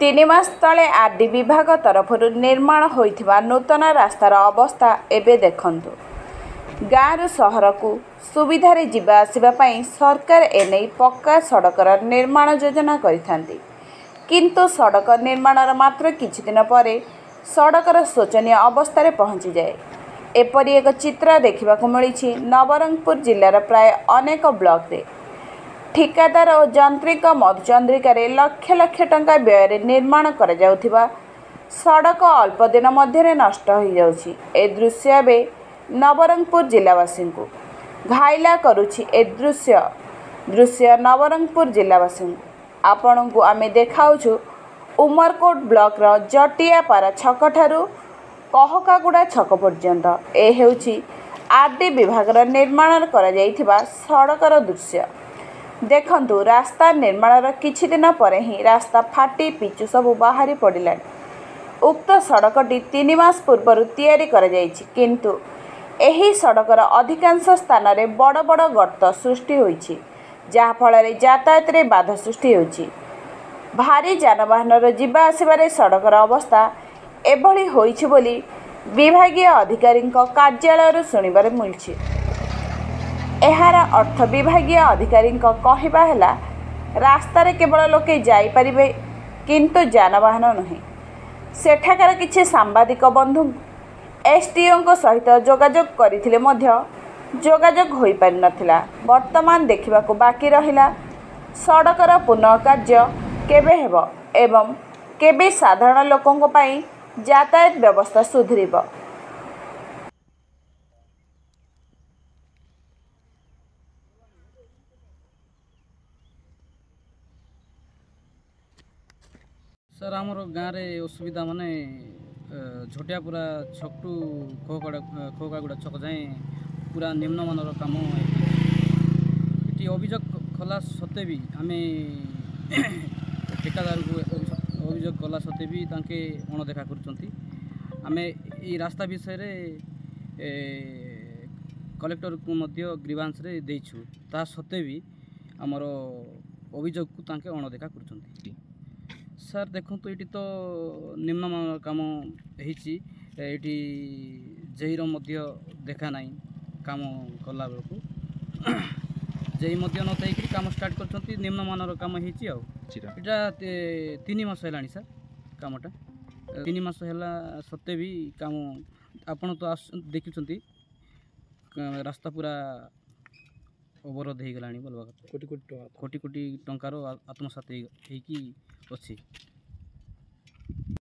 3 मास तले आरडी विभाग तरफ निर्माण होइथिबा नूतन रास्तार अवस्था एबे देखंतु। गाँव सहर को सुविधारे जिबा आसिबा पई सरकार एने पक्का सड़कर निर्माण योजना करिथांती, किंतु सड़क निर्माणर मात्र किछि दिन परे सड़कर शोचनीय अवस्था पहुंची जाए। एपरि एक चित्र देखा मिली नवरंगपुर जिलार प्राय अनेक ब्लॉक रे ठिकादार और यांत्रिक मधुचंद्रिकार लक्ष लक्ष टंका व्यय निर्माण करा जाउथिबा सड़क अल्प दिन मध्य नष्ट हो जाउछि। ए दृश्य एबे नवरंगपुर जिलावासी को घायला करुछि। ए दृश्य नवरंगपुर जिलावासी आपण को आमे देखाउछु उमरकोट ब्लॉक रो जटियापारा छक ठारू कहकागुड़ा छक पर्यंत। ए हेउछि आरडी विभागर निर्माण करा जाइथिबा सड़कर दृश्य देखंतु। रास्ता निर्माणर किछि दिन परे ही रास्ता फाटी पिचु सब बाहरी पड़िला। उक्त सड़कटी 3 मास पूर्व तैयारी करा जाइछि, किंतु एही सड़कर अधिकांश स्थान रे बड़ बड़ गर्त सृष्टि होइछि, जहा फल रे यातायात रे बाधा सृष्टि होइछि। भारी जानवाहनर जिबा आसिबारे सड़कर अवस्था एभली होइछि बोली विभागीय अधिकारी कार्यालय शुणिबार मिलछि। एहार अर्थ विभागीय अधिकारी कहवा है रास्तार केवल लोके जाई परिबे, किंतु जानवाहन नहीं। सेठाकार किछि सांबादिक बंधु एसडीओ सहित जोगाजोग करथिले मध्य जोगाजोग होई पारि नथिला। वर्तमान देखिबाकू बाकी रहिला सड़कर पुनः कार्य केबे हेबो एवं केबे साधारण लोकंक पई यातायात व्यवस्था सुधरिबो। सर आमर गाँव में असुविधा माने झटियापुरा छक टू खोकागुड़ा छक जाए पूरा निम्नमानर काम ये अभियोग कला सत्ते भी आम ठेकादार को अभियोग कला सत्ते भी तांके अणदेखा करें। रास्ता विषय कलेक्टर को मध्य ग्रीवांस रे देइछु, ता सत्ते भी आमर अभियोग को तांके अणदेखा कर। सर देखो तो ये तो निम्नमान कम ये जेईर मध्य देखा ना कम कला बेलू जेई नई कम स्टार्ट कर निम्नमान कम होटा 3 मास है सर कमटा 3 मास है सत्ते भी कम आपन तो देखुं रास्ता पूरा अवरोध हो गला बोलवा कोटी कोटी टंकार आत्मसात होगी अच्छी।